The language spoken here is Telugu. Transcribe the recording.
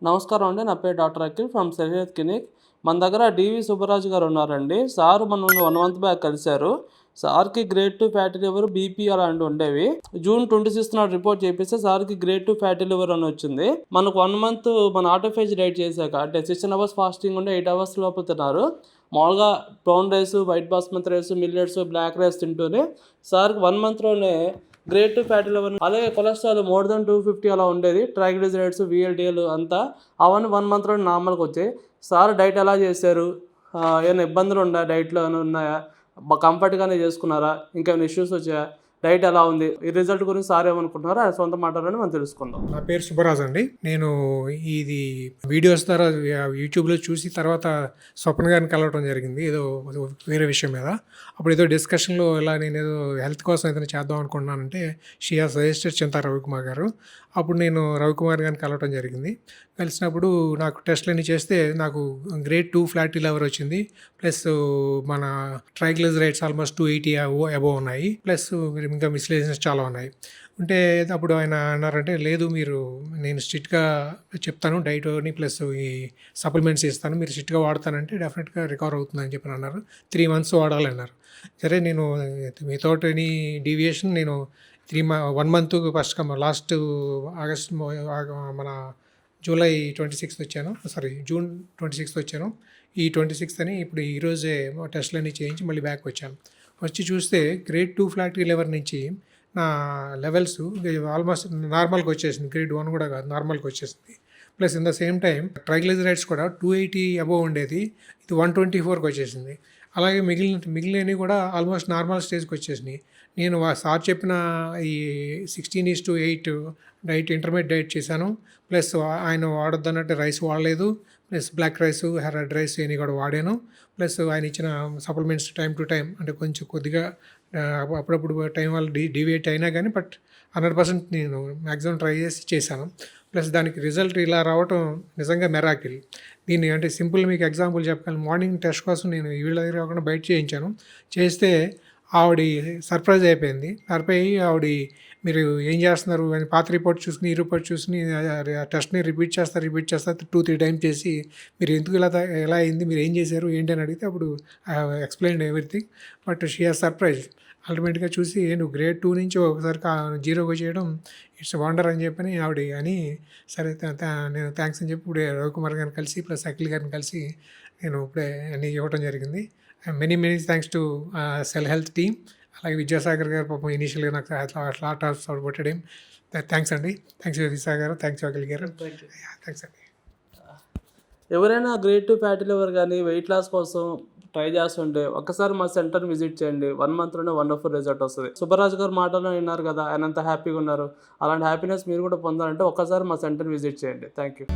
నమస్కారం అండి. నా పేరు డాక్టర్ అఖిల్ ఫ్రమ్ సెహరియత్ క్లినిక్. మన దగ్గర డివి సుబ్బరాజు గారు ఉన్నారండి. సార్ మనం 1 మంత్ బ్యాక్ కలిశారు. సార్‌కి గ్రేడ్ 2 ఫ్యాటీ లివర్, బీపీ అలాంటివి ఉండేవి. జూన్ 26 నాడు రిపోర్ట్ చేపిస్తే సార్‌కి గ్రేడ్ 2 ఫ్యాటీ లివర్ అని వచ్చింది. మనకు 1 మంత్ మన ఆటోఫేజ్ డైట్ చేశాక అంటే 16 అవర్స్ ఫాస్టింగ్ ఉండి 8 అవర్స్ లోపు తిన్నారు. మామూలుగా brown rice, white basmati rice, millets, black rice తింటూనే సార్‌కి 1 మంత్‌లోనే గ్రేడ్ 2 ఫ్యాటీ లివర్, అలాగే కొలెస్ట్రాల్ మోర్ దెన్ 250 అలా ఉండేది. ట్రైగ్లిజరైడ్స్, వీఎల్‌డీఎల్ అంతా అవన్నీ 1 మంత్‌లో నార్మల్‌గా వచ్చాయి. సార్ డైట్ ఎలా చేశారు? ఏమైనా ఇబ్బందులు డైట్‌లో ఏమైనా ఉన్నాయా? కంఫర్ట్‌గానే చేసుకున్నారా? ఇంకేమైనా ఇష్యూస్ వచ్చాయా? డైట్ ఎలా ఉంది? ఈ రిజల్ట్ గురించి సార్ ఏమనుకుంటున్నారో ఆయన సొంత మాటల్లోనే మనం తెలుసుకుందాం. నా పేరు సుబ్బరాజు అండి. నేను ఇది వీడియోస్ ద్వారా యూట్యూబ్‌లో చూసి తర్వాత స్వప్న గారిని కలవడం జరిగింది. ఏదో వేరే విషయం మీద. అప్పుడు ఏదో డిస్కషన్‌లో ఇలా నేనేదో హెల్త్ కోసం ఏదైనా చేద్దాం అనుకుంటున్నానంటే షీ హాస్ సజెస్టెడ్ చింతా రవికుమార్ గారు. అప్పుడు నేను రవికుమార్ గారిని కలవడం జరిగింది. కలిసినప్పుడు నాకు టెస్ట్‌లన్నీ చేస్తే నాకు గ్రేడ్ 2 ఫ్యాటీ లివర్ వచ్చింది. ప్లస్ మన ట్రైగ్లిజరైడ్స్ ఆల్మోస్ట్ 280 అబోవ్ ఉన్నాయి. ప్లస్ ఇంకా మిస్‌లేనియస్ చాలా ఉన్నాయి. ఉంటే అప్పుడు ఆయన అన్నారంటే, లేదు మీరు నేను స్ట్రిక్ట్‌గా చెప్తాను డైట్‌ని ప్లస్ ఈ సప్లిమెంట్స్ ఇస్తాను. మీరు స్ట్రిక్ట్‌గా వాడతానంటే డెఫినెట్‌గా రికవర్ అవుతుందని చెప్పని అన్నారు. 3 మంత్స్ వాడాలన్నారు. సరే నేను వితౌట్ ఎనీ డీవియేషన్ నేను 1 మంత్ ఫస్ట్ లాస్ట్ ఆగస్ట్ మన జూలై 26థ్ వచ్చాను. జూన్ 26థ్ వచ్చాను. ఈ 26థ్ అని ఇప్పుడు ఈరోజే టెస్ట్‌లన్నీ చేయించి మళ్ళీ బ్యాక్ వచ్చాను. వచ్చి చూస్తే గ్రేడ్ 2 ఫ్యాటీ లివర్ నుంచి నా లెవెల్స్ ఆల్మోస్ట్ నార్మల్‌కి వచ్చేసింది. గ్రేడ్ 1 కూడా కాదు, నార్మల్‌కి వచ్చేసింది. Plus in the same time triglycerides కూడా 280 అబోవ్ ఉండేది. ఇది 124కి వచ్చేసింది. అలాగే మిగిలినవి కూడా ఆల్మోస్ట్ నార్మల్ స్టేజ్‌కి వచ్చేసినాయి. నేను సార్ చెప్పిన ఈ 16:8 డైట్ ఇంటర్మీడియట్ డైట్ చేశాను. ప్లస్ ఆయన వాడొద్దన్నట్టు రైస్ వాడలేదు. Plus black rice, red rice ఇవన్నీ కూడా వాడాను. ప్లస్ ఆయన ఇచ్చిన సప్లిమెంట్స్ టైం టు టైం అంటే కొంచెం కొద్దిగా అప్పుడప్పుడు టైం వల్ల డీవియేట్ అయినా కానీ 100% నేను మ్యాక్సిమం ట్రై చేశాను. ప్లస్ దానికి రిజల్ట్ ఇలా రావటం నిజంగా మెరాకిల్. దీన్ని అంటే సింపుల్ మీకు ఎగ్జాంపుల్ చెప్పగలను. మార్నింగ్ టెస్ట్ కోసం నేను వీళ్ళ దగ్గర కాకుండా బయట చేయించాను. చేస్తే ఆవిడ సర్ప్రైజ్ అయిపోయింది. ఆవిడ మీరు ఏం చేస్తున్నారు అని పాత రిపోర్ట్ చూసుకుని ఈ రిపోర్ట్ చూసుకుని ఆ టెస్ట్ని రిపీట్ చేస్తా 2-3 టైమ్స్ చేసి మీరు ఎందుకు ఎలా అయింది, మీరు ఏం చేశారు ఏంటి అని అడిగితే అప్పుడు I have explained everything. But she has surprise. అల్టిమేట్గా చూసి నువ్వు గ్రేడ్ 2 నుంచి ఒకసారి 0కి చేయడం ఇట్స్ వండర్ అని చెప్పని ఆవిడ అని సరే నేను థ్యాంక్స్ అని చెప్పి ఇప్పుడు రవికుమార్ గారిని కలిసి ప్లస్ అఖిల్ గారిని కలిసి నేను ఇప్పుడే అన్నీ ఇవ్వడం జరిగింది. Many thanks to cell health team. అలాగే విద్యాసాగర్ గారు పాపం ఇనీషియల్గా నాకు అట్లా సపోర్ట్ పెట్టడం. థ్యాంక్స్ అండి. థ్యాంక్స్ విద్యాసాగర్ గారు, థ్యాంక్స్ అఖిల్ గారు, థ్యాంక్స్ అండి. ఎవరైనా గ్రేడ్ 2 ఫ్యాటీ లివర్ కానీ వెయిట్ లాస్ కోసం ట్రై చేస్తుంటే ఒక్కసారి మా సెంటర్ని విజిట్ చేయండి. 1 మంత్లోనే వండర్ఫుల్ రిజల్ట్ వస్తుంది. సుబ్బరాజు గారు మాటల్లో విన్నారు కదా, ఆయన అంత హ్యాపీగా ఉన్నారు. అలాంటి హ్యాపీనెస్ మీరు కూడా పొందాలంటే ఒక్కసారి మా సెంటర్ని విజిట్ చేయండి. Thank you.